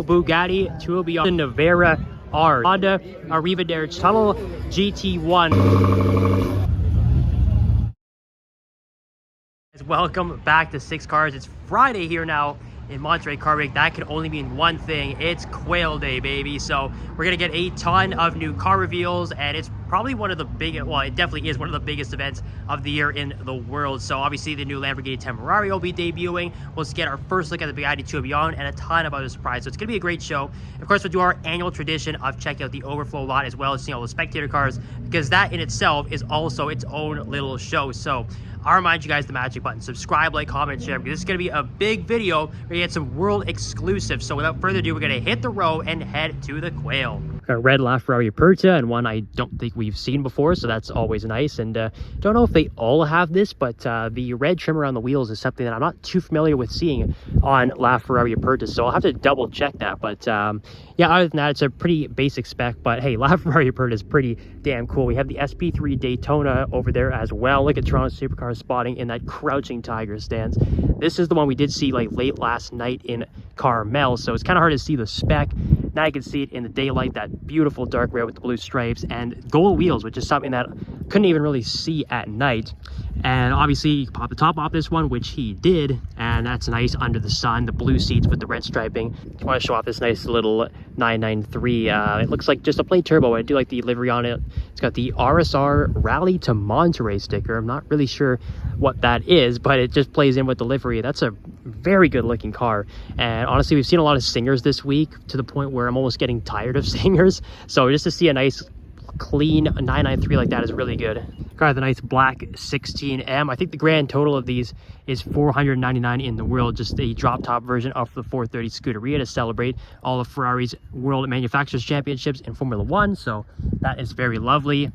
Bugatti Tourbillon Nevera R, Honda Arrivederci Tuthill GT1. Welcome back to Six Cars. It's Friday here now in Monterey Car Week. That can only mean one thing. It's Quail Day, baby. So we're gonna get a ton of new car reveals, and it's probably one of the biggest, well, it definitely is one of the biggest events of the year in the world. So obviously the new Lamborghini Temerario will be debuting. We'll get our first look at the Bugatti Tourbillon and a ton of other surprises. So it's gonna be a great show. Of course, we'll do our annual tradition of checking out the overflow lot, as well as seeing all the spectator cars, because that in itself is also its own little show. So I'll remind you guys the magic button. Subscribe, like, comment, share, because this is going to be a big video. We're going to get some world exclusives. So without further ado, we're going to hit the road and head to the Quail. Got a red LaFerrari Aperta, and one I don't think we've seen before, so that's always nice. And don't know if they all have this, but the red trim around the wheels is something that I'm not too familiar with seeing on LaFerrari Aperta, so I'll have to double check that. But yeah, other than that, it's a pretty basic spec, but hey, LaFerrari Aperta is pretty damn cool. We have the SP3 Daytona over there as well. Look at Toronto Supercar spotting in that crouching tiger stance. This is the one we did see like late last night in Carmel, so it's kind of hard to see the spec. Now you can see it in the daylight, that beautiful dark red with the blue stripes and gold wheels, which is something that couldn't even really see at night. And obviously you can pop the top off this one, which he did, and that's nice under the sun. The blue seats with the red striping. I want to show off this nice little 993. It looks like just a plain turbo. I do like the livery on it. It's got the RSR Rally to Monterey sticker. I'm not really sure what that is, but it just plays in with the livery. That's a very good looking car, and honestly we've seen a lot of Czingers this week, to the point where I'm almost getting tired of Czingers. So just to see a nice clean 993 like that is really good. Got the nice black 16M. I think the grand total of these is $499 in the world, just a drop top version of the 430 Scuderia to celebrate all of Ferrari's World Manufacturers Championships in Formula One. So that is very lovely.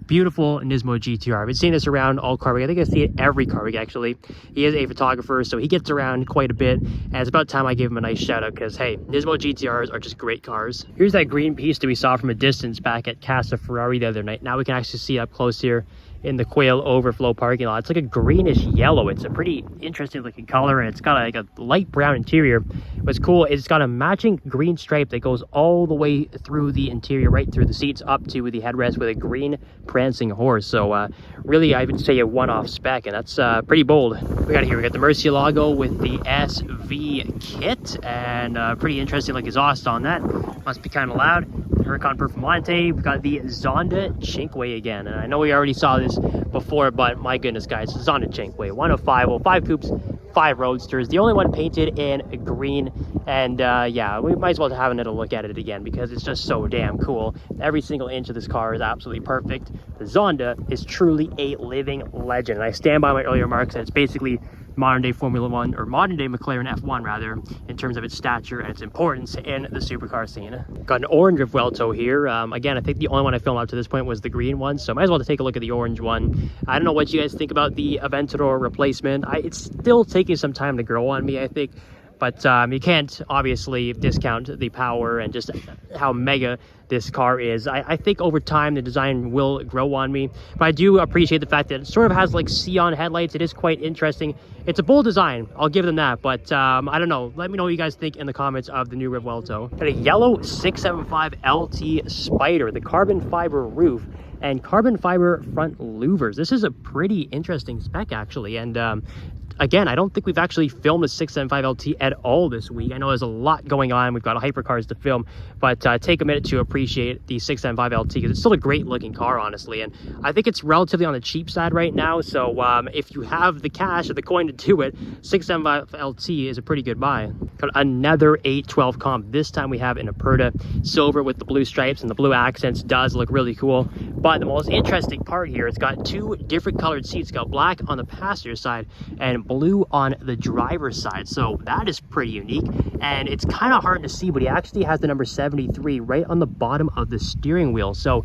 Beautiful Nismo GTR. I've been seeing this around all car week. I think I see it every car week, actually. He is a photographer, so he gets around quite a bit, and it's about time I gave him a nice shout out, because hey, Nismo GTRs are just great cars. Here's that green piece that we saw from a distance back at Casa Ferrari the other night. Now we can actually see it up close here in the Quail overflow parking lot. It's like a greenish yellow. It's a pretty interesting looking color, and it's got like a light brown interior. What's cool is it's got a matching green stripe that goes all the way through the interior, right through the seats up to the headrest, with a green prancing horse. So really, I would say a one-off spec, and that's pretty bold. We got the Murcielago with the SV kit, and pretty interesting like exhaust on that. Must be kind of loud. Huracan Performante. We've got the Zonda Cinque again, and I know we already saw this before, but my goodness guys, Zonda Cinque, 105, well, 5 coupes, 5 roadsters, the only one painted in green. And yeah, we might as well have another look at it again, because it's just so damn cool. Every single inch of this car is absolutely perfect. The Zonda is truly a living legend, and I stand by my earlier remarks that it's basically modern day Formula One, or modern day McLaren F1 rather, in terms of its stature and its importance in the supercar scene. Got an orange Revuelto here. Again, I think the only one I filmed up to this point was the green one, so might as well take a look at the orange one. I don't know what you guys think about the Aventador replacement. It's still taking some time to grow on me, I think. But you can't obviously discount the power and just how mega this car is. I think over time the design will grow on me, but I do appreciate the fact that it sort of has like Sion headlights. It is quite interesting. It's a bold design, I'll give them that, but I don't know. Let me know what you guys think in the comments of the new Revuelto. Got a yellow 675 LT Spider, the carbon fiber roof and carbon fiber front louvers. This is a pretty interesting spec actually, and again, I don't think we've actually filmed the 675 LT at all this week. I know there's a lot going on. We've got hypercars to film, but take a minute to appreciate the 675 LT, because it's still a great looking car, honestly. And I think it's relatively on the cheap side right now. So if you have the cash or the coin to do it, 675 LT is a pretty good buy. Got another 812 comp. This time we have an Aperta silver with the blue stripes, and the blue accents does look really cool. But the most interesting part here, it's got 2 different colored seats. It's got black on the passenger side and blue on the driver's side, so that is pretty unique. And it's kind of hard to see, but he actually has the number 73 right on the bottom of the steering wheel. So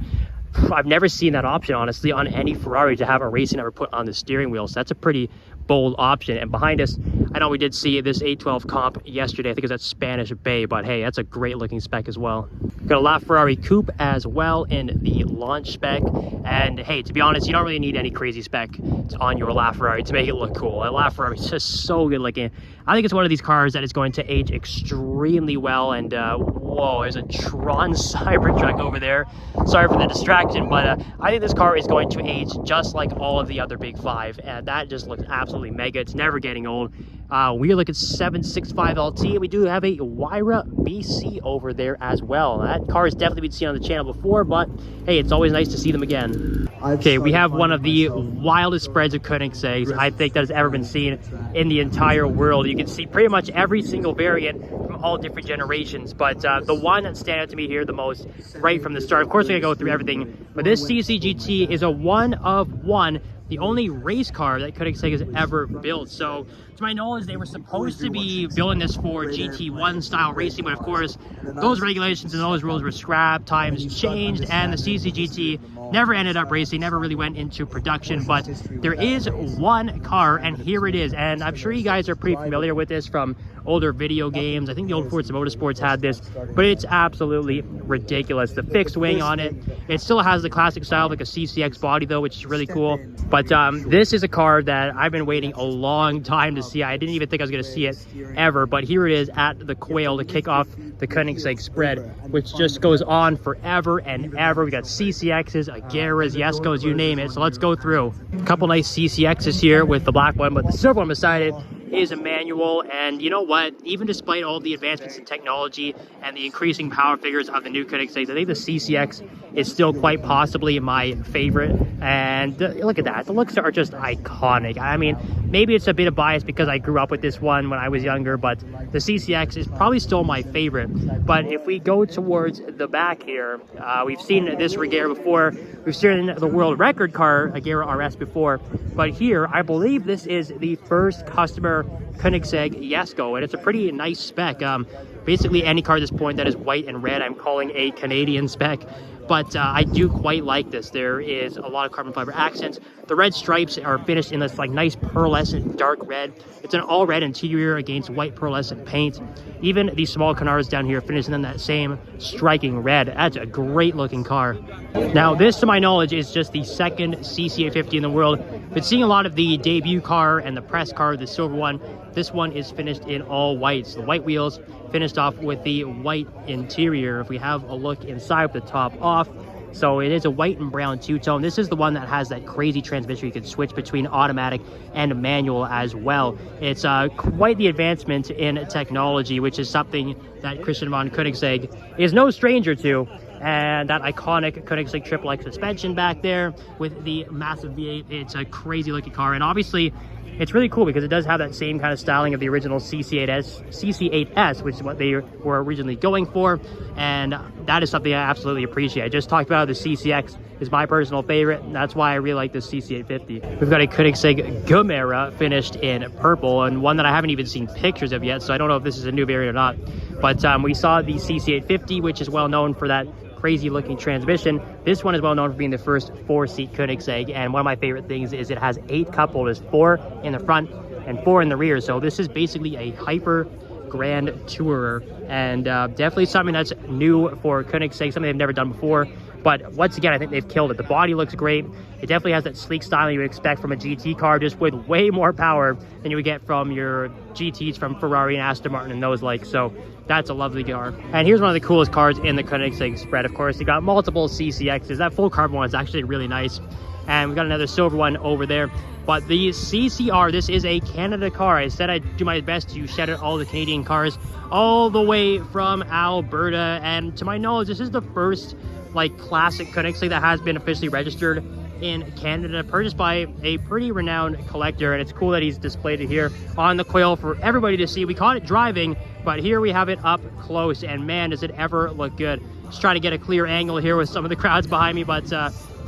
I've never seen that option, honestly, on any Ferrari, to have a racing number put on the steering wheel. So that's a pretty bold option. And behind us, I know we did see this 812 comp yesterday. I think it was at Spanish Bay, but hey, that's a great looking spec as well. Got a LaFerrari Coupe as well in the launch spec. And hey, to be honest, you don't really need any crazy spec on your LaFerrari to make it look cool. A LaFerrari is just so good looking. I think it's one of these cars that is going to age extremely well. And whoa, there's a Tron Cybertruck over there. Sorry for the distraction, but I think this car is going to age just like all of the other big five. And that just looks absolutely mega. It's never getting old. We are looking at 765 LT, and we do have a Wyra BC over there as well. That car has definitely been seen on the channel before, but hey, it's always nice to see them again. Okay, we have one of the wildest spreads of Koenigseggs I think that has ever been seen in the entire world. You can see pretty much every single variant from all different generations, but the one that stands out to me here the most right from the start, of course we're gonna go through everything, but this CCGT is a one of one, the only race car that Koenigsegg has ever built. So to my knowledge, they were supposed to be building this for GT1 style racing, but of course those regulations and those rules were scrapped, times changed, and the CCGT never ended up racing, never really went into production. But there is one car, and here it is, and I'm sure you guys are pretty familiar with this from older video games. I think the old Forza Motorsports had this, but it's absolutely ridiculous. The fixed wing on it, it still has the classic style, like a CCX body though, which is really cool. But this is a car that I've been waiting a long time to see. I didn't even think I was going to see it ever, but here it is at the Quail to kick off the Koenigsegg spread, which just goes on forever and ever. We got CCXs, Agueras, Yescos, you name it. So let's go through. A couple nice CCXs here with the black one, but the silver one beside it is a manual. And you know what, even despite all the advancements in technology and the increasing power figures of the new Koenigsegg, I think the CCX is still quite possibly my favorite. And look at that, the looks are just iconic. I mean, maybe it's a bit of bias because I grew up with this one when I was younger, but the CCX is probably still my favorite. But if we go towards the back here, we've seen this Regera before, we've seen the world record car Agera RS before, but here I believe this is the first customer Koenigsegg Yesco, and it's a pretty nice spec. Basically any car at this point that is white and red I'm calling a Canadian spec, but I do quite like this. There is a lot of carbon fiber accents. The red stripes are finished in this like nice pearlescent dark red. It's an all red interior against white pearlescent paint. Even these small canards down here finished in that same striking red. That's a great looking car. Now this, to my knowledge, is just the second CC850 in the world. But seeing a lot of the debut car and the press car, the silver one, this one is finished in all whites. The white wheels finished off with the white interior. If we have a look inside with the top off, so it is a white and brown two-tone. This is the one that has that crazy transmission. You can switch between automatic and manual as well. It's quite the advancement in technology, which is something that Christian von Koenigsegg is no stranger to. And that iconic Koenigsegg triple X suspension back there with the massive V8. It's a crazy looking car, and obviously it's really cool because it does have that same kind of styling of the original CC8S, which is what they were originally going for, and that is something I absolutely appreciate. I just talked about how the CCX is my personal favorite, and that's why I really like this CC850. We've got a Koenigsegg Gemera finished in purple, and one that I haven't even seen pictures of yet, so I don't know if this is a new variant or not. But we saw the CC850, which is well known for that crazy looking transmission. This one is well known for being the first 4-seat Koenigsegg, and one of my favorite things is it has 8 cup holders, 4 in the front and 4 in the rear. So this is basically a hyper grand tourer, and definitely something that's new for Koenigsegg, something they've never done before. But once again, I think they've killed it. The body looks great. It definitely has that sleek styling you would expect from a GT car, just with way more power than you would get from your GTs from Ferrari and Aston Martin and those like. So that's a lovely car. And here's one of the coolest cars in the Koenigsegg spread. Of course, you got multiple CCXs. That full carbon one is actually really nice. And we got another silver one over there. But the CCR, this is a Canada car. I said I'd do my best to shout out all the Canadian cars all the way from Alberta. And to my knowledge, this is the first like classic Koenigsegg that has been officially registered in Canada, purchased by a pretty renowned collector. And it's cool that he's displayed it here on the Quail for everybody to see. We caught it driving, but here we have it up close, and man, does it ever look good. Just trying to get a clear angle here with some of the crowds behind me, but you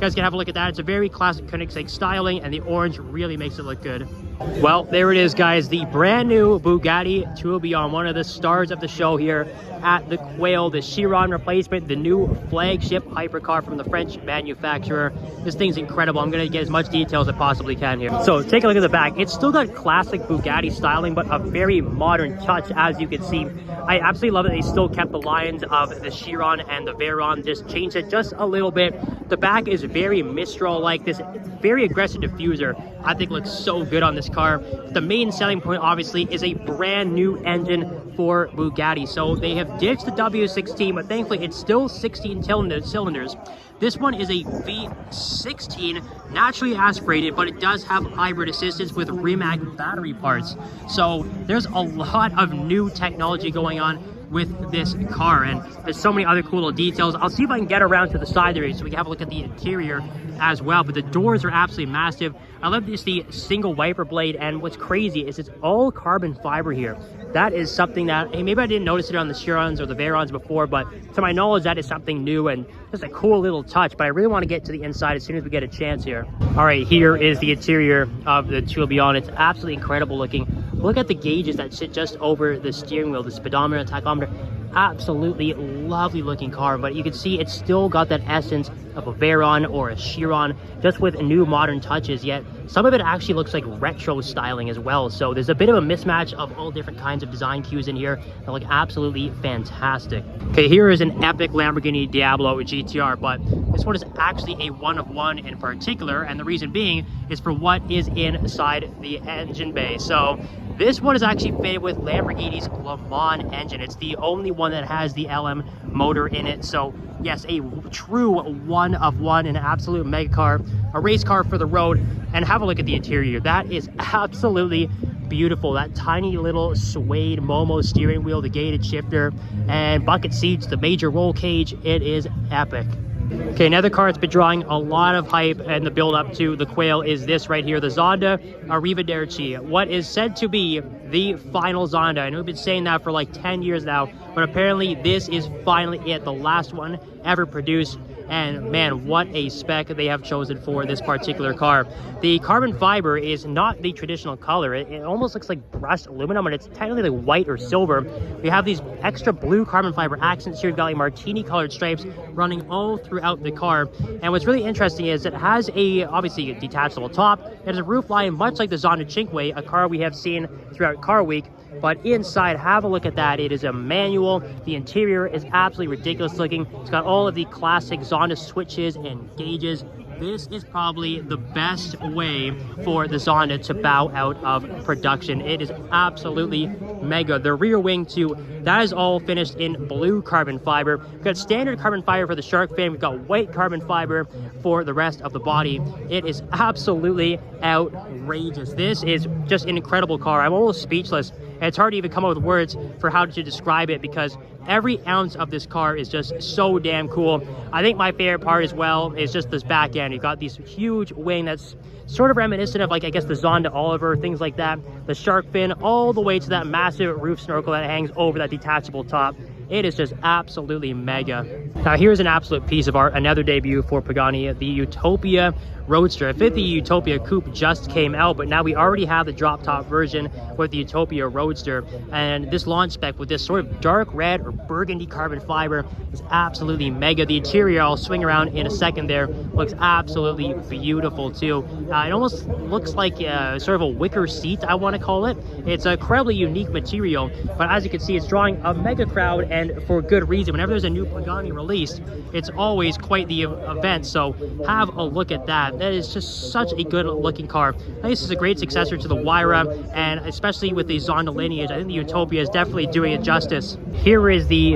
guys can have a look at that. It's a very classic Koenigsegg styling, and the orange really makes it look good. Well, there it is, guys. The brand new Bugatti Tourbillon, one of the stars of the show here at the Quail, the Chiron replacement, the new flagship hypercar from the French manufacturer. This thing's incredible. I'm going to get as much detail as I possibly can here. So take a look at the back. It's still got classic Bugatti styling, but a very modern touch, as you can see. I absolutely love that they still kept the lines of the Chiron and the Veyron, just changed it just a little bit. The back is very Mistral-like. This very aggressive diffuser, I think, looks so good on this car. The main selling point, obviously, is a brand new engine for Bugatti. So they have ditched the W16, but thankfully it's still 16 cylinders. This one is a V16, naturally aspirated, but it does have hybrid assistance with Rimac battery parts. So there's a lot of new technology going on with this car, and there's so many other cool little details. I'll see if I can get around to the side there so we can have a look at the interior as well, but the doors are absolutely massive. I love this, the single wiper blade, and what's crazy is it's all carbon fiber here. That is something that, hey, maybe I didn't notice it on the Chirons or the Veyrons before, but to my knowledge, that is something new and just a cool little touch. But I really want to get to the inside as soon as we get a chance here. All right, here is the interior of the Tourbillon. It's absolutely incredible looking. Look at the gauges that sit just over the steering wheel, the speedometer, tachometer. Absolutely lovely looking car, but you can see it's still got that essence of a Veyron or a Chiron, just with new modern touches, yet some of it actually looks like retro styling as well. So there's a bit of a mismatch of all different kinds of design cues in here that look absolutely fantastic. Okay, here is an epic Lamborghini Diablo GTR, but this one is actually a one of one in particular, and the reason being is for what is inside the engine bay. So this one is actually fitted with Lamborghini's Le Mans engine. It's the only one that has the LM motor in it. So yes, a true one of one, an absolute mega car, a race car for the road. And have a look at the interior. That is absolutely beautiful. That tiny little suede Momo steering wheel, the gated shifter, and bucket seats, the major roll cage. It is epic. Okay, another car that's been drawing a lot of hype and the build up to the Quail is this right here, the Honda Arrivederci. What is said to be the final Honda. I know we've been saying that for like 10 years now, but apparently this is finally it, the last one ever produced. And man, what a spec they have chosen for this particular car. The carbon fiber is not the traditional color. It almost looks like brushed aluminum, and it's technically like white or silver. We have these extra blue carbon fiber accents here. We've got like martini colored stripes running all throughout the car. And what's really interesting is it has obviously a detachable top. It has a roof line much like the Zonda Cinque, a car we have seen throughout Car Week. But inside, have a look at that. It is a manual. The interior is absolutely ridiculous looking. It's got all of the classic Zonda switches and gauges. This is probably the best way for the Zonda to bow out of production. It is absolutely mega. The rear wing too, that is all finished in blue carbon fiber. We've got standard carbon fiber for the shark fin. We've got white carbon fiber for the rest of the body. It is absolutely outrageous. This is just an incredible car. I'm almost speechless. And it's hard to even come up with words for how to describe it because every ounce of this car is just so damn cool. I think my favorite part as well is just this back end. You've got this huge wing that's sort of reminiscent of, like, I guess the Zonda Oliver, things like that. The shark fin all the way to that massive roof snorkel that hangs over that detachable top. It is just absolutely mega. Now here's an absolute piece of art, another debut for Pagani, the Utopia Roadster. I think the Utopia Coupe just came out, but now we already have the drop top version with the Utopia Roadster. And this launch spec with this sort of dark red or burgundy carbon fiber is absolutely mega. The interior, I'll swing around in a second there, looks absolutely beautiful too. It almost looks like sort of a wicker seat, I want to call it. It's a incredibly unique material, but as you can see, it's drawing a mega crowd, and for good reason. Whenever there's a new Pagani released, it's always quite the event, so have a look at that. That is just such a good looking car. I think this is a great successor to the Huayra, and especially with the Zonda lineage, I think the Utopia is definitely doing it justice. Here is the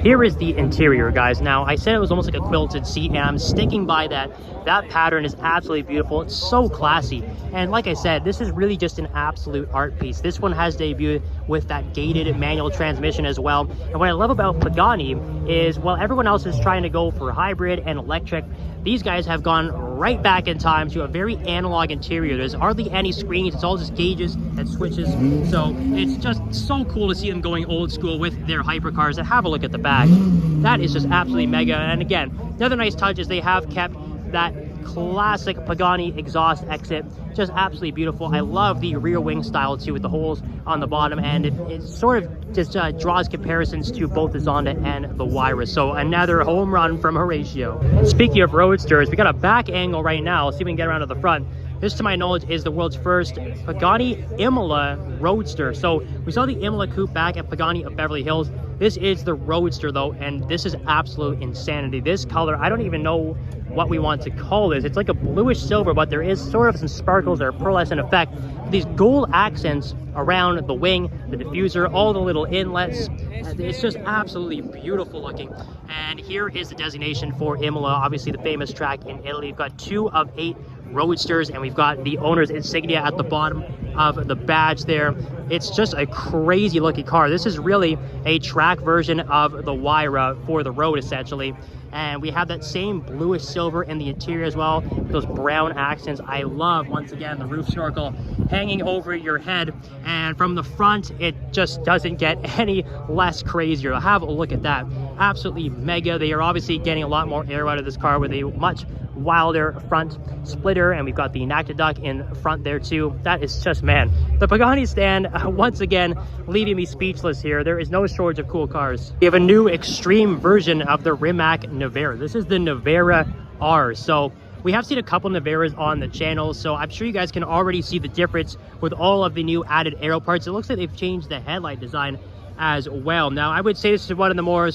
interior, guys. Now, I said it was almost like a quilted seat, and I'm sticking by that. That pattern is absolutely beautiful. It's so classy. And like I said, this is really just an absolute art piece. This one has debuted with that gated manual transmission as well. And what I love about Pagani is, while everyone else is trying to go for hybrid and electric, these guys have gone right back in time to a very analog interior. There's hardly any screens. It's all just gauges and switches. So it's just so cool to see them going old school with their hypercars. And have a look at the back. That is just absolutely mega. And again, another nice touch is they have kept that classic Pagani exhaust exit, just absolutely beautiful. I love the rear wing style too, with the holes on the bottom, and it sort of just draws comparisons to both the Zonda and the Huayra. So another home run from Horatio. Speaking of roadsters, we got a back angle right now. See if we can get around to the front. This, to my knowledge, is the world's first Pagani Imola Roadster. So we saw the Imola coupe back at Pagani of Beverly Hills. This is the Roadster though, and this is absolute insanity. This color, I don't even know what we want to call this. It's like a bluish silver, but there is sort of some sparkles or pearlescent effect. These gold accents around the wing, the diffuser, all the little inlets. It's just absolutely beautiful looking. And here is the designation for Imola, obviously the famous track in Italy. We've got 2 of 8 Roadsters, and we've got the owner's insignia at the bottom of the badge there. It's just a crazy looking car. This is really a track version of the Huayra for the road, essentially. And we have that same bluish silver in the interior as well, those brown accents. I love, once again, the roof snorkel hanging over your head, and from the front it just doesn't get any less crazier. Have a look at that. Absolutely mega. They are obviously getting a lot more air out of this car with a much wilder front splitter, and we've got the Nactaduck in front there too. That is just, man, the Pagani stand once again leaving me speechless here. There is no shortage of cool cars. We have a new extreme version of the Rimac Nevera. This is the Nevera R. So we have seen a couple Neveras on the channel, so I'm sure you guys can already see the difference with all of the new added aero parts. It looks like they've changed the headlight design as well. Now, I would say this is one of the more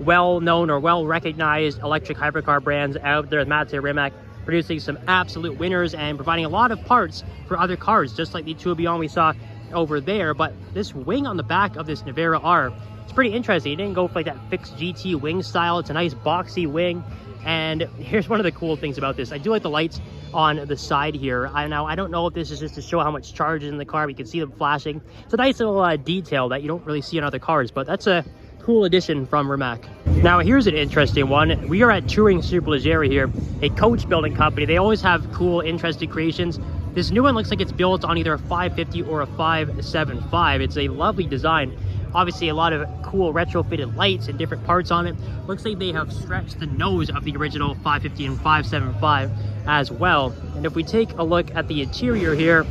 well-known or well-recognized electric hypercar brands out there, Matze Rimac, producing some absolute winners and providing a lot of parts for other cars, just like the Tourbillon we saw over there. But this wing on the back of this Nevera R, it's pretty interesting. It didn't go for like that fixed GT wing style. It's a nice boxy wing. And here's one of the cool things about this. I do like the lights on the side here. I don't know if this is just to show how much charge is in the car. We can see them flashing. It's a nice little detail that you don't really see on other cars, but that's a cool addition from Rimac. Now here's an interesting one. We are at Touring Superleggera here, a coach building company. They always have cool, interesting creations. This new one looks like it's built on either a 550 or a 575. It's a lovely design. Obviously a lot of cool retrofitted lights and different parts on it. Looks like they have stretched the nose of the original 550 and 575 as well. And if we take a look at the interior here,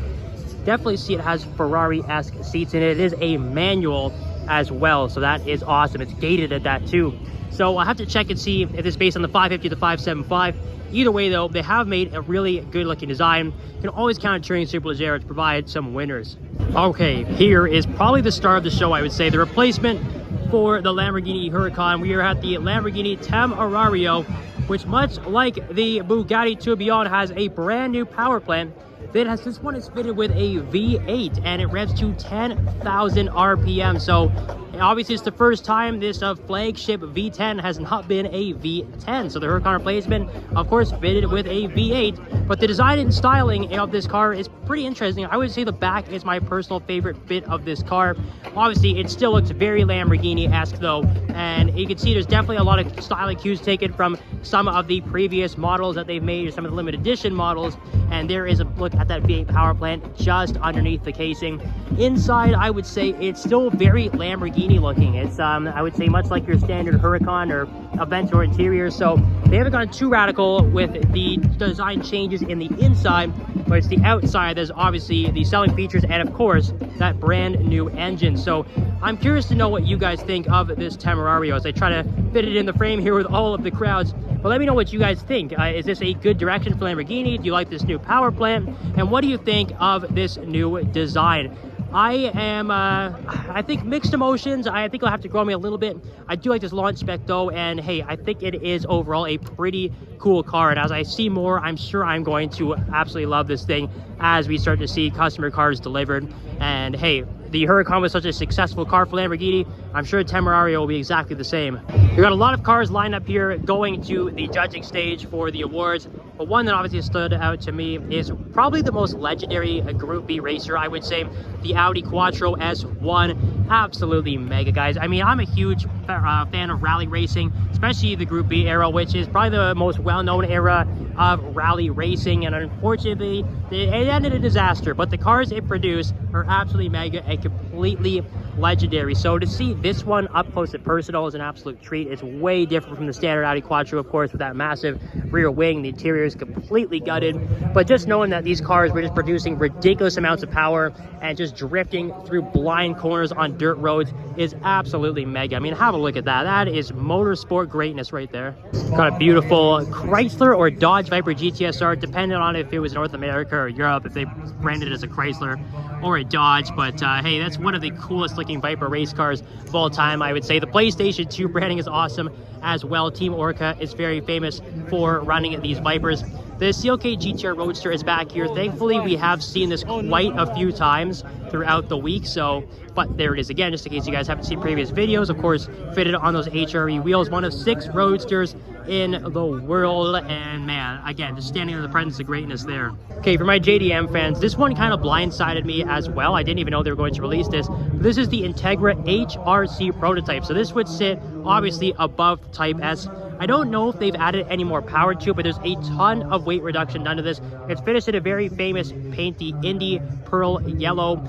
definitely see it has Ferrari-esque seats in it. It is a manual as well, so that is awesome. It's gated at that too. So I'll have to check and see if it's based on the 550 to 575. Either way though, they have made a really good looking design. You can always count on Touring Superleggera to provide some winners. Okay, here is probably the star of the show, I would say, the replacement for the Lamborghini Huracan. We are at the Lamborghini Temerario, which, much like the Bugatti Tourbillon, has a brand new power plant. This one is fitted with a V8 and it revs to 10,000 RPM. So obviously it's the first time this flagship V10 has not been a V10. So the Huracan replacement, of course, fitted with a V8. But the design and styling of this car is pretty interesting. I would say the back is my personal favorite bit of this car. Obviously, it still looks very Lamborghini-esque though. And you can see there's definitely a lot of styling cues taken from some of the previous models that they've made, or some of the limited edition models. And there is a look at that V8 power plant just underneath the casing. Inside, I would say it's still very Lamborghini looking. It's I would say much like your standard Huracan or Aventador interior. So they haven't gone too radical with the design changes in the inside, but it's the outside. There's obviously the selling features and of course that brand new engine. So I'm curious to know what you guys think of this Temerario as I try to fit it in the frame here with all of the crowds. But let me know what you guys think. Is this a good direction for Lamborghini? Do you like this new power plant? And what do you think of this new design? I am, I think mixed emotions. I think it'll have to grow me a little bit. I do like this launch spec though, and hey, I think it is overall a pretty cool car. And as I see more, I'm sure I'm going to absolutely love this thing as we start to see customer cars delivered. And hey, the Huracan was such a successful car for Lamborghini. I'm sure Temerario will be exactly the same. We've got a lot of cars lined up here going to the judging stage for the awards. But one that obviously stood out to me is probably the most legendary Group B racer, I would say, the Audi Quattro S1. Absolutely mega, guys. I mean, I'm a huge fan of rally racing, especially the Group B era, which is probably the most well-known era of rally racing. And unfortunately, it ended in a disaster. But the cars it produced are absolutely mega and completely legendary. So to see this one up close and personal is an absolute treat. It's way different from the standard Audi Quattro, of course, with that massive rear wing. The interior is completely gutted, but just knowing that these cars were just producing ridiculous amounts of power and just drifting through blind corners on dirt roads is absolutely mega. I mean, have a look at that. That is motorsport greatness right there. Got a beautiful Chrysler or Dodge Viper GTSR, depending on if it was North America or Europe, if they branded it as a Chrysler or a Dodge. But hey, that's one of the coolest looking Viper race cars of all time, I would say. The PlayStation 2 branding is awesome as well. Team Orca is very famous for running these Vipers. The CLK GTR Roadster is back here. Thankfully, we have seen this quite a few times throughout the week, so, but there it is again, just in case you guys haven't seen previous videos. Of course, fitted on those HRE wheels, one of 6 Roadsters in the world, and man, again, just standing in the presence of greatness there. Okay, for my JDM fans, this one kind of blindsided me as well. I didn't even know they were going to release this. This is the Integra HRC prototype, so this would sit obviously above Type S. I don't know if they've added any more power to it, but there's a ton of weight reduction done to this. It's finished in a very famous paint, the Indy Pearl Yellow.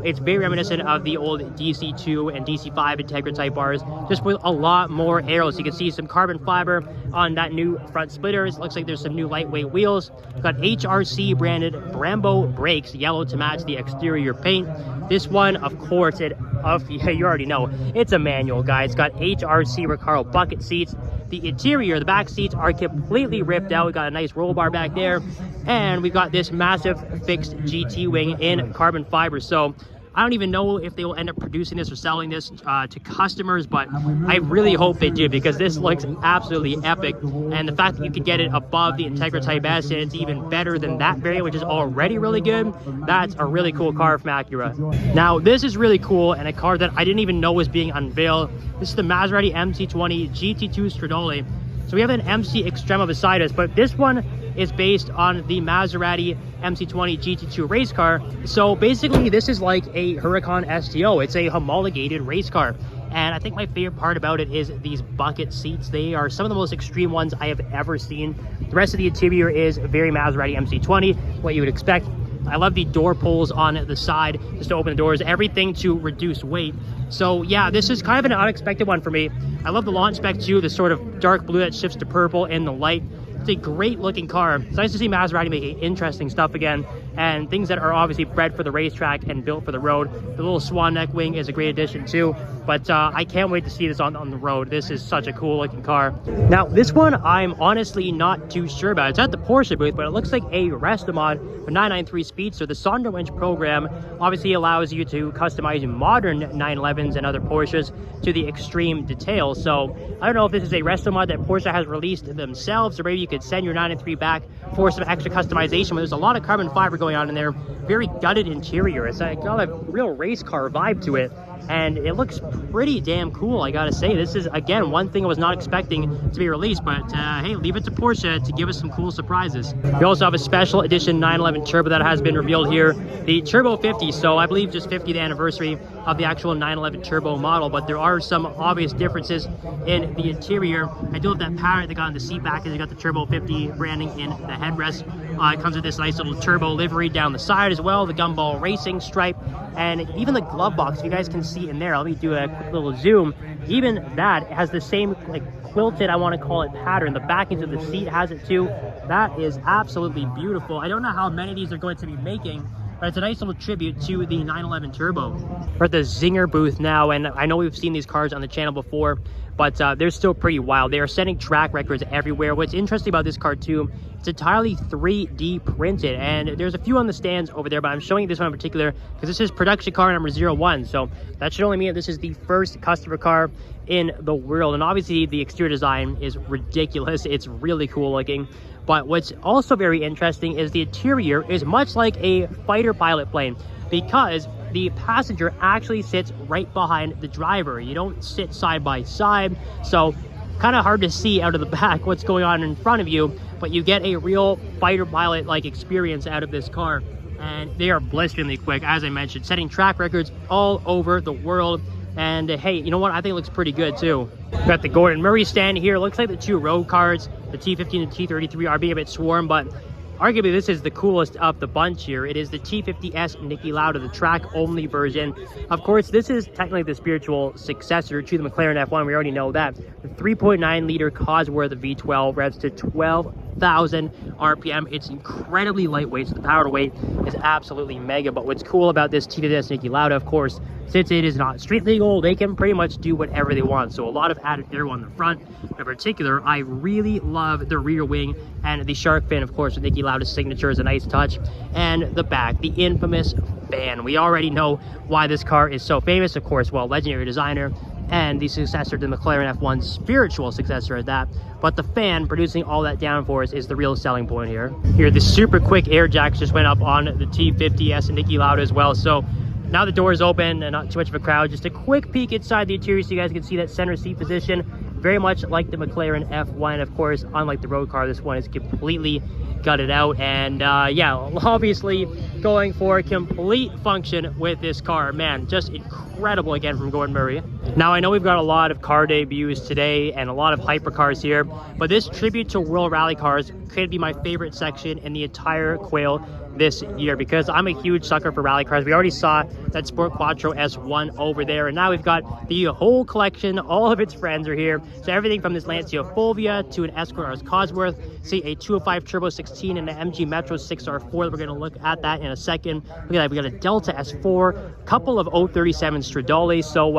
It's very reminiscent of the old DC2 and DC5 Integra type bars, just with a lot more arrows. You can see some carbon fiber on that new front splitters. Looks like there's some new lightweight wheels. Got HRC branded Brembo brakes, yellow to match the exterior paint. This one, of course, yeah, you already know, it's a manual, guys. It's got HRC Recaro bucket seats. The interior, the back seats are completely ripped out. We got a nice roll bar back there, and we've got this massive fixed GT wing in carbon fiber. So I don't even know if they will end up producing this or selling this to customers, but I really hope they do, because this looks absolutely epic. And the fact that you could get it above the Integra Type S, and it's even better than that variant, which is already really good, that's a really cool car from Acura. Now, this is really cool, and a car that I didn't even know was being unveiled. This is the Maserati MC20 GT2 Stradale. So we have an MC Extrema beside us, but this one is based on the Maserati MC20 GT2 race car. So basically, this is like a Huracan STO. It's a homologated race car. And I think my favorite part about it is these bucket seats. They are some of the most extreme ones I have ever seen. The rest of the interior is very Maserati MC20, what you would expect. I love the door pulls on the side just to open the doors, everything to reduce weight. So yeah, this is kind of an unexpected one for me. I love the launch spec too, the sort of dark blue that shifts to purple in the light. It's a great looking car. It's nice to see Maserati making interesting stuff again, and things that are obviously bred for the racetrack and built for the road. The little swan neck wing is a great addition too, but I can't wait to see this on the road. This is such a cool looking car. Now, this one I'm honestly not too sure about. It's at the Porsche booth, but it looks like a Restomod for 993 Speedster. The Sonderwunsch program obviously allows you to customize modern 911s and other Porsches to the extreme details. So I don't know if this is a Restomod that Porsche has released themselves, or maybe you could send your 993 back for some extra customization. But there's a lot of carbon fiber going on in there. Very gutted interior. It's got a real race car vibe to it, and it looks pretty damn cool, I gotta say. This is, again, one thing I was not expecting to be released, but hey, leave it to Porsche to give us some cool surprises. We also have a special edition 911 Turbo that has been revealed here, the Turbo 50. So I believe just 50th anniversary of the actual 911 Turbo model, but there are some obvious differences in the interior. I do love that pattern they got on the seat back, and they got the Turbo 50 branding in the headrest. It comes with this nice little turbo livery down the side as well, the gumball racing stripe, and even the glove box, if you guys can see in there, let me do a quick little zoom. Even that has the same like quilted, I want to call it, pattern. The back into the seat has it too. That is absolutely beautiful. I don't know how many of these they're going to be making, but it's a nice little tribute to the 911 Turbo. We're at the Czinger booth now, and I know we've seen these cars on the channel before, but they're still pretty wild. They are setting track records everywhere. What's interesting about this car too, it's entirely 3D printed, and there's a few on the stands over there, but I'm showing you this one in particular because this is production car number 01, so that should only mean that this is the first customer car in the world. And obviously the exterior design is ridiculous. It's really cool looking. But what's also very interesting is the interior is much like a fighter pilot plane, because the passenger actually sits right behind the driver. You don't sit side by side, so kind of hard to see out of the back what's going on in front of you, but you get a real fighter pilot like experience out of this car. And they are blisteringly quick, as I mentioned, setting track records all over the world. And hey, you know what? I think it looks pretty good too. Got the Gordon Murray stand here. Looks like the two road cars, the T50 and the T33, are being a bit swarmed, but arguably this is the coolest of the bunch here. It is the T50S Niki Lauda, the track-only version. Of course, this is technically the spiritual successor to the McLaren F1. We already know that. The 3.9-liter Cosworth V12 revs to 12,000 RPM. It's incredibly lightweight, so the power to weight is absolutely mega. But what's cool about this T50S Niki Lauda, of course, since it is not street legal, they can pretty much do whatever they want. So a lot of added aero on the front. In particular, I really love the rear wing and the shark fin, of course, with Niki Lauda's signature is a nice touch. And the back, the infamous fan. We already know why this car is so famous, of course, well, legendary designer and the successor to the McLaren F1, spiritual successor at that. But the fan producing all that downforce is the real selling point here. Here, the super quick air jacks just went up on the T50S and Niki Lauda as well. So now the door is open and not too much of a crowd. Just a quick peek inside the interior so you guys can see that center seat position. Very much like the McLaren F1, of course, unlike the road car, this one is completely gutted out. And yeah, obviously going for complete function with this car. Man, just incredible again from Gordon Murray. Now, I know we've got a lot of car debuts today and a lot of hypercars here, but this tribute to World Rally Cars could be my favorite section in the entire Quail this year, because I'm a huge sucker for rally cars. We already saw that Sport Quattro S1 over there, and now we've got the whole collection. All of its friends are here. So everything from this Lancia Fulvia to an Escort RS Cosworth, see a 205 Turbo 16 and an MG Metro 6R4. We're going to look at that in a second. Look at that. We got a Delta S4, a couple of 037 Stradales. So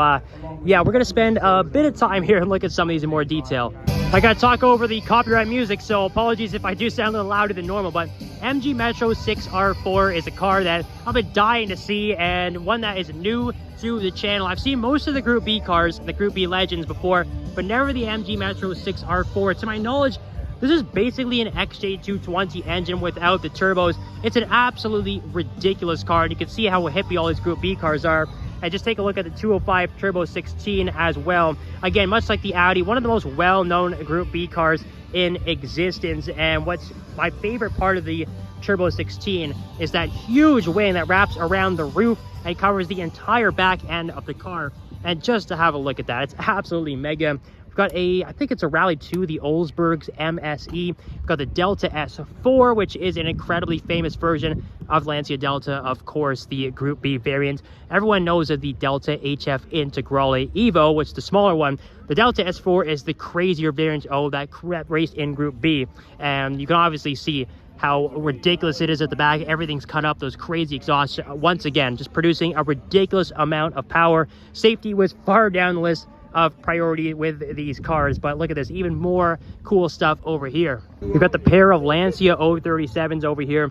yeah, we're going to spend a bit of time here and look at some of these in more detail. I got to talk over the copyright music, so apologies if I do sound a little louder than normal, but MG Metro 6R4 is a car that I've been dying to see, and one that is new to the channel. I've seen most of the Group B cars, the Group B Legends before, but never the MG Metro 6R4. To my knowledge, this is basically an XJ220 engine without the turbos. It's an absolutely ridiculous car, and you can see how hippie all these Group B cars are. And just take a look at the 205 Turbo 16 as well. Again, much like the Audi, one of the most well-known Group B cars in existence. And what's my favorite part of the Turbo 16 is that huge wing that wraps around the roof and covers the entire back end of the car. And just to have a look at that, it's absolutely mega. We've got a, I think it's a Rally 2, the Olsbergs MSE. We've got the Delta S4, which is an incredibly famous version of Lancia Delta, of course, the Group B variant. Everyone knows of the Delta HF Integrale Evo, which is the smaller one. The Delta S4 is the crazier variant of that raced in Group B. And you can obviously see how ridiculous it is at the back. Everything's cut up, those crazy exhausts. Once again, just producing a ridiculous amount of power. Safety was far down the list of priority with these cars, but look at this, even more cool stuff over here. We've got the pair of Lancia 037s over here.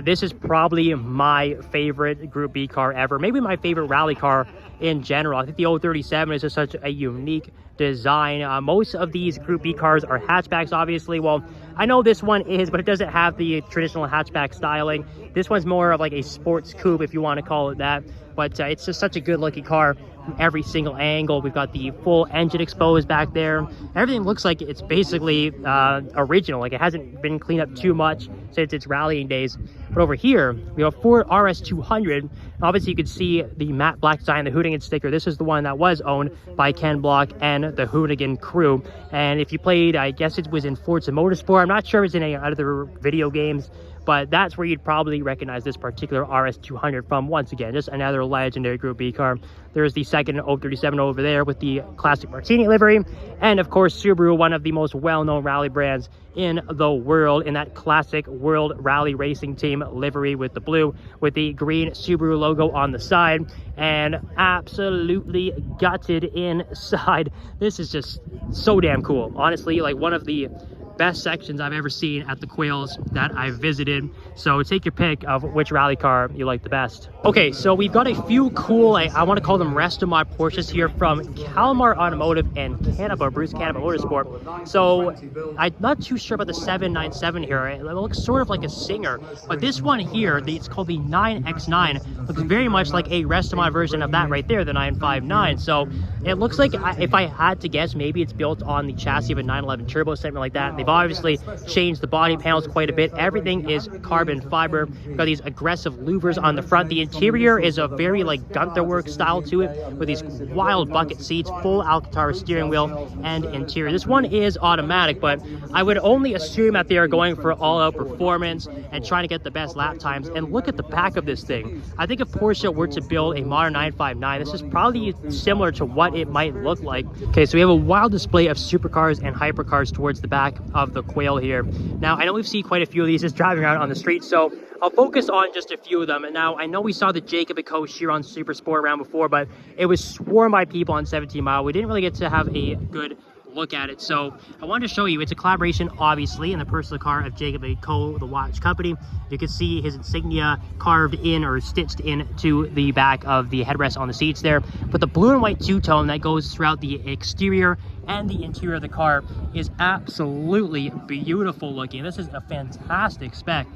This is probably my favorite Group B car ever, maybe my favorite rally car in general. I think the 037 is just such a unique design. Most of these Group B cars are hatchbacks, obviously. Well, I know this one is, but it doesn't have the traditional hatchback styling. This one's more of like a sports coupe, if you want to call it that. But it's just such a good looking car from every single angle. We've got the full engine exposed back there. Everything looks like it's basically original, like it hasn't been cleaned up too much since its rallying days. But over here, we have a Ford RS200. Obviously, you can see the matte black design, the Hoonigan sticker. This is the one that was owned by Ken Block and the Hoonigan crew. And if you played, I guess it was in Forza Motorsport. I'm not sure if it's in any other video games, but that's where you'd probably recognize this particular RS200 from. Once again, just another legendary Group B car. There's the second 037 over there with the classic Martini livery. And of course, Subaru, one of the most well-known rally brands in the world, in that classic World Rally Racing Team livery with the blue, with the green Subaru logo on the side, and absolutely gutted inside. This is just so damn cool. Honestly, like one of the best sections I've ever seen at the Quails that I've visited. So take your pick of which rally car you like the best. Okay, so we've got a few cool, I want to call them Restomod Porsches here from Kalmar Automotive and Canada, Bruce Canada Motorsport. So I'm not too sure about the 797 here. It looks sort of like a Czinger, but this one here, it's called the 9X9, looks very much like a Restomod version of that right there, the 959. So it looks like, if I had to guess, maybe it's built on the chassis of a 911 Turbo, something like that. They They've obviously changed the body panels quite a bit. Everything is carbon fiber. We've got these aggressive louvers on the front. The interior is a very like Gunther work style to it, with these wild bucket seats, full Alcantara steering wheel and interior. This one is automatic, but I would only assume that they are going for all-out performance and trying to get the best lap times. And look at the back of this thing. I think if Porsche were to build a modern 959, this is probably similar to what it might look like. Okay, so we have a wild display of supercars and hypercars towards the back of the Quail here. Now, I know we've seen quite a few of these just driving around on the street, so I'll focus on just a few of them. And now, I know we saw the Jacob & Co. Chiron Super Sport around before, but it was swarmed by people on 17 Mile. We didn't really get to have a good look at it, so I wanted to show you. It's a collaboration, obviously, in the personal car of Jacob & Co., the watch company. You can see his insignia carved in or stitched into the back of the headrest on the seats there. But the blue and white two-tone that goes throughout the exterior and the interior of the car is absolutely beautiful looking. This is a fantastic spec,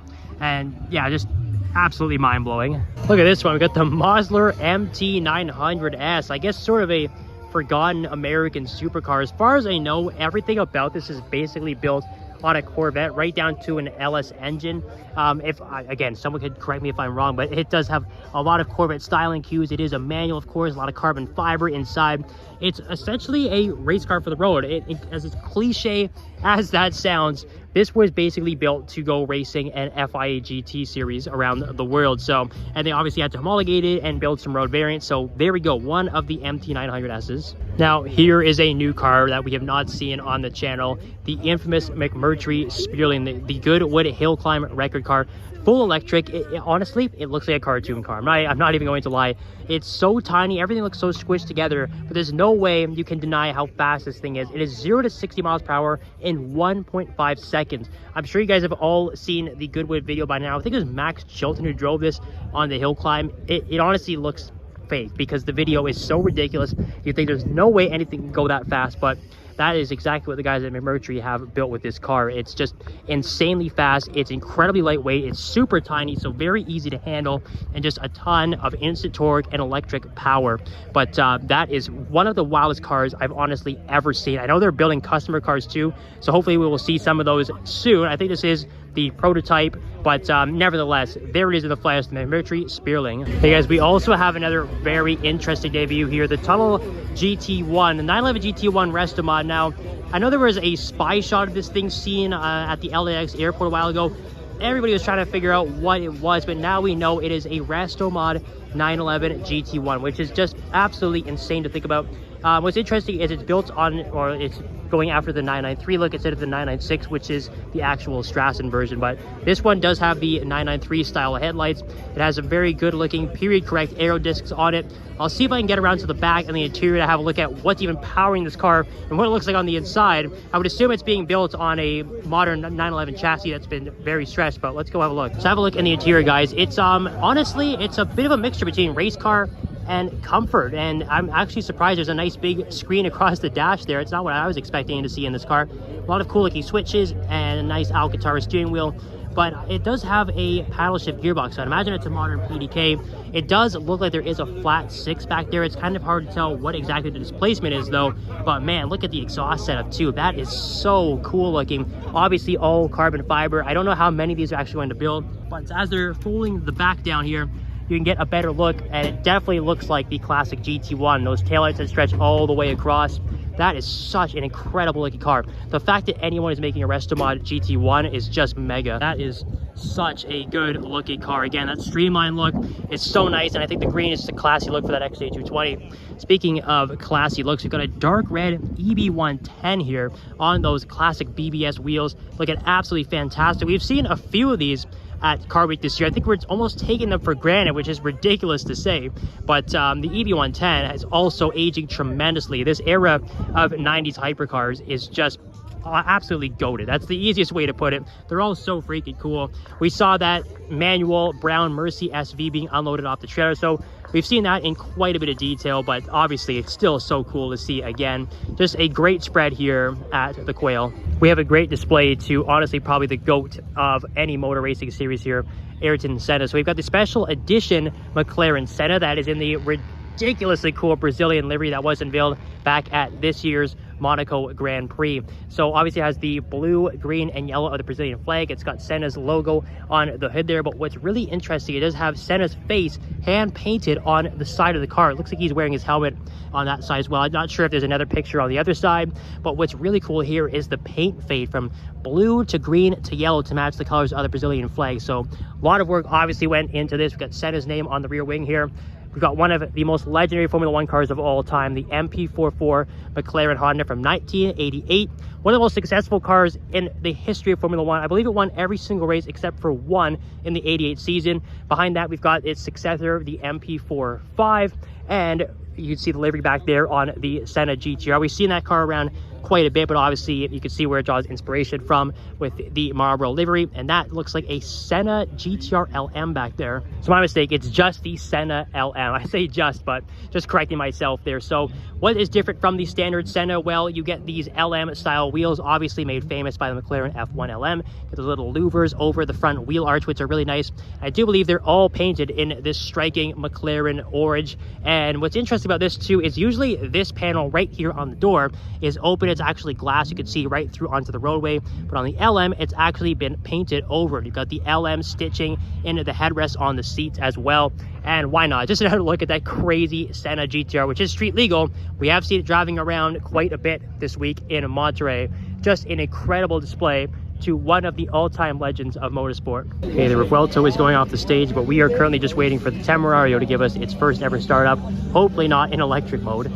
and yeah, just absolutely mind-blowing. Look at this one. We got the Mosler MT900S. I guess sort of a forgotten American supercar. As far as I know, everything about this is basically built on a Corvette, right down to an LS engine. Again, someone could correct me if I'm wrong, but it does have a lot of Corvette styling cues. It is a manual, of course, a lot of carbon fiber inside. It's essentially a race car for the road. As cliche as that sounds, this was basically built to go racing an FIA GT series around the world. So, and they obviously had to homologate it and build some road variants. So there we go, one of the MT900Ss. Now, here is a new car that we have not seen on the channel, the infamous McMurtry Spearling, the Goodwood Hill Climb record car. Full electric. Honestly, it looks like a cartoon car. I'm not even going to lie. It's so tiny. Everything looks so squished together, but there's no way you can deny how fast this thing is. It is 0 to 60 miles per hour in 1.5 seconds. I'm sure you guys have all seen the Goodwood video by now. I think it was Max Chilton who drove this on the hill climb. It honestly looks fake because the video is so ridiculous. You think there's no way anything can go that fast, but that is exactly what the guys at McMurtry have built with this car. It's just insanely fast. It's incredibly lightweight. It's super tiny, so very easy to handle, and just a ton of instant torque and electric power. But that is one of the wildest cars I've honestly ever seen. I know they're building customer cars too, so hopefully we will see some of those soon. I think this is the prototype, but nevertheless, there it is in the flesh, the McMurtry Spearling. Hey guys, we also have another very interesting debut here, the Tuthill GT1, the 911 GT1 Restomod. Now, I know there was a spy shot of this thing seen at the LAX airport a while ago. Everybody was trying to figure out what it was, but now we know it is a Restomod 911 GT1, which is just absolutely insane to think about. What's interesting is it's built on, or it's going after the 993 look instead of the 996, which is the actual Strassen version. But this one does have the 993 style headlights. It has a very good looking period correct aero discs on it. I'll see if I can get around to the back and the interior to have a look at what's even powering this car and what it looks like on the inside. I would assume it's being built on a modern 911 chassis that's been very stretched, but let's go have a look. So have a look in the interior, guys. It's honestly, it's a bit of a mixture between race car and comfort, and I'm actually surprised there's a nice big screen across the dash there. It's not what I was expecting to see in this car. A lot of cool looking switches and a nice Alcantara steering wheel, but it does have a paddle shift gearbox, so I'd imagine it's a modern PDK. It does look like there is a flat 6 back there. It's kind of hard to tell what exactly the displacement is though, but man, look at the exhaust setup too. That is so cool looking. Obviously all carbon fiber. I don't know how many of these are actually going to build, but as they're folding the back down here, you can get a better look, and it definitely looks like the classic GT1. Those taillights that stretch all the way across. That is such an incredible looking car. The fact that anyone is making a Restomod GT1 is just mega. That is such a good looking car. Again, that streamlined look is so nice, and I think the green is just a classy look for that XJ220. Speaking of classy looks, we've got a dark red EB110 here on those classic BBS wheels, looking absolutely fantastic. We've seen a few of these at Car Week this year. I think we're almost taking them for granted, which is ridiculous to say, but the EB110 is also aging tremendously. This era of 90s hypercars is just absolutely goated. That's the easiest way to put it. They're all so freaking cool. We saw that manual brown Mercy SV being unloaded off the trailer, so we've seen that in quite a bit of detail, but obviously it's still so cool to see again. Just a great spread here at the Quail. We have a great display to honestly probably the GOAT of any motor racing series here, Ayrton Senna. So we've got the special edition McLaren Senna that is in the ridiculously cool Brazilian livery that was unveiled back at this year's Monaco Grand Prix. So obviously it has the blue, green, and yellow of the Brazilian flag. It's got Senna's logo on the hood there, but what's really interesting, it does have Senna's face hand painted on the side of the car. It looks like he's wearing his helmet on that side as well. I'm not sure if there's another picture on the other side, but what's really cool here is the paint fade from blue to green to yellow to match the colors of the Brazilian flag. So a lot of work obviously went into this. We've got Senna's name on the rear wing here. We've got one of the most legendary Formula One cars of all time, the MP44 McLaren Honda from 1988. One of the most successful cars in the history of Formula One. I believe it won every single race except for one in the 88 season. Behind that, we've got its successor, the MP45, and you can see the livery back there on the Senna GTR. We've seen that car around quite a bit, but obviously you can see where it draws inspiration from with the Marlboro livery, and that looks like a Senna GTR LM back there. So my mistake, it's just the Senna LM. I say just, but just correcting myself there. So what is different from the standard Senna? Well, you get these LM style wheels, obviously made famous by the McLaren F1 LM. Get those little louvers over the front wheel arch, which are really nice. I do believe they're all painted in this striking McLaren orange. And what's interesting about this too is usually this panel right here on the door is open. It's actually glass. You can see right through onto the roadway, but on the LM it's actually been painted over. You've got the LM stitching into the headrest on the seats as well. And why not? Just another look at that crazy Senna GTR, which is street legal. We have seen it driving around quite a bit this week in Monterey. Just an incredible display to one of the all-time legends of motorsport. Okay, the Revuelto is going off the stage, but we are currently just waiting for the Temerario to give us its first ever startup. Hopefully not in electric mode.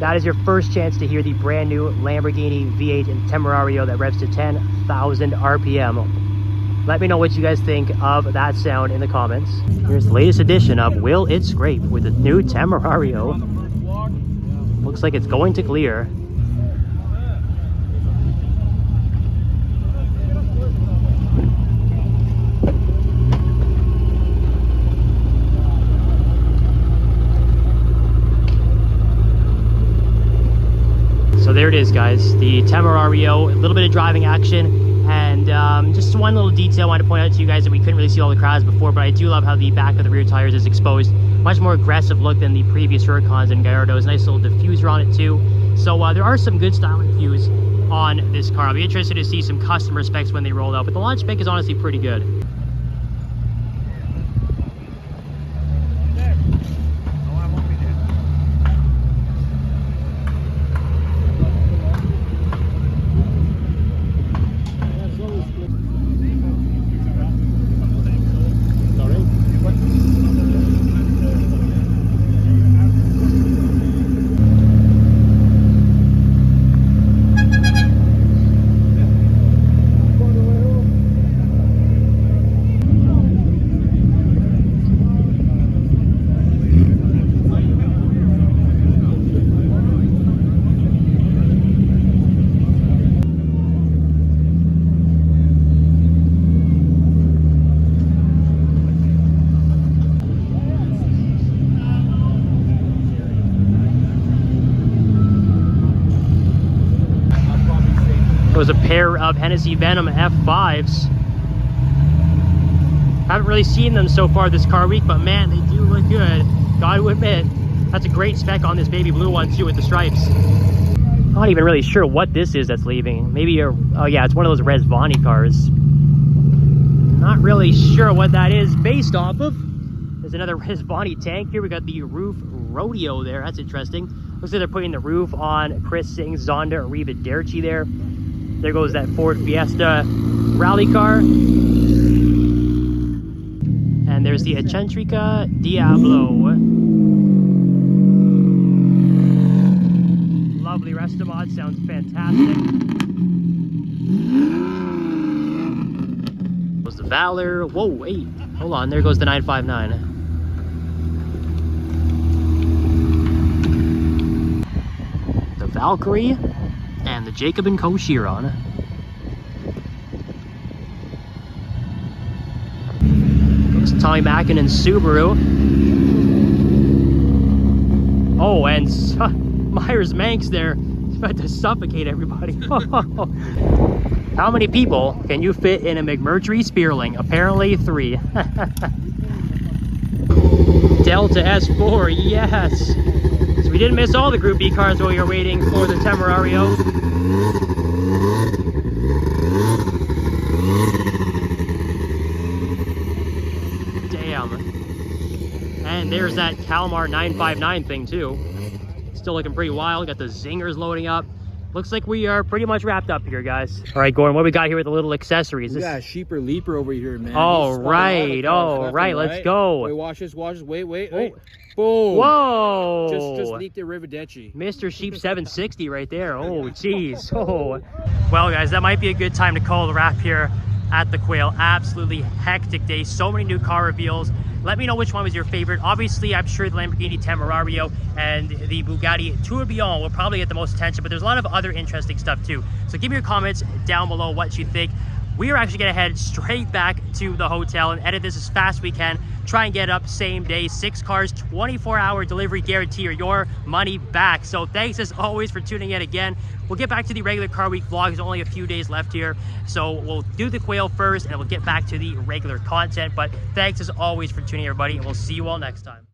That is your first chance to hear the brand new Lamborghini V8 and Temerario that revs to 10,000 RPM. Let me know what you guys think of that sound in the comments. Here's the latest edition of Will It Scrape with the new Temerario. Looks like it's going to clear. So there it is, guys, the Temerario, a little bit of driving action, and just one little detail I wanted to point out to you guys that we couldn't really see all the crowds before, but I do love how the back of the rear tires is exposed. Much more aggressive look than the previous Huracans and Gallardos. Nice little diffuser on it too. So there are some good styling cues on this car. I'll be interested to see some customer specs when they roll out, but the launch spec is honestly pretty good. Was a pair of Hennessy Venom F5s. Haven't really seen them so far this car week, but man, they do look good. Gotta admit, that's a great spec on this baby blue one too with the stripes. I'm not even really sure what this is that's leaving. Maybe oh yeah, it's one of those Resvani cars. Not really sure what that is based off of. There's another Resvani tank here. We got the roof rodeo there. That's interesting. Looks like they're putting the roof on Koenigsegg Honda Arrivederci there. There goes that Ford Fiesta rally car. And there's the Eccentrica Diablo. Lovely Restomods, sounds fantastic. There's the Valor. Whoa, wait, hold on, there goes the 959. The Valkyrie and the Jacob & Co. Chiron. Goes Tommy Mackin and Subaru. Oh, and Myers Manx there It's about to suffocate everybody. How many people can you fit in a McMurtry Spearling? Apparently 3. Delta S4, yes. So we didn't miss all the Group B cars while we were waiting for the Temerario. Damn. And there's that Kalmar 959 thing too. Still looking pretty wild. Got the Zingers loading up. Looks like we are pretty much wrapped up here, guys. All right, Gordon, what do we got here with the little accessories? We got a Sheeper Leaper over here, man. Oh, right. Oh, right. Let's go. Wait, watch this. Wait. Oh. Boom. Whoa. Just leaked it, Arrivederci. Mr. Sheep 760 right there. Oh, jeez. Oh. Well, guys, that might be a good time to call the wrap here at the Quail. Absolutely hectic day. So many new car reveals. Let me know which one was your favorite. Obviously, I'm sure the Lamborghini Temerario and the Bugatti Tourbillon will probably get the most attention, but there's a lot of other interesting stuff too. So give me your comments down below what you think. We are actually gonna head straight back to the hotel and edit this as fast as we can. Try and get up same day. 6 cars, 24-hour delivery guarantee or your money back. So thanks as always for tuning in again. We'll get back to the regular Car Week vlog. There's only a few days left here. So we'll do the Quail first and we'll get back to the regular content. But thanks as always for tuning in, everybody, and we'll see you all next time.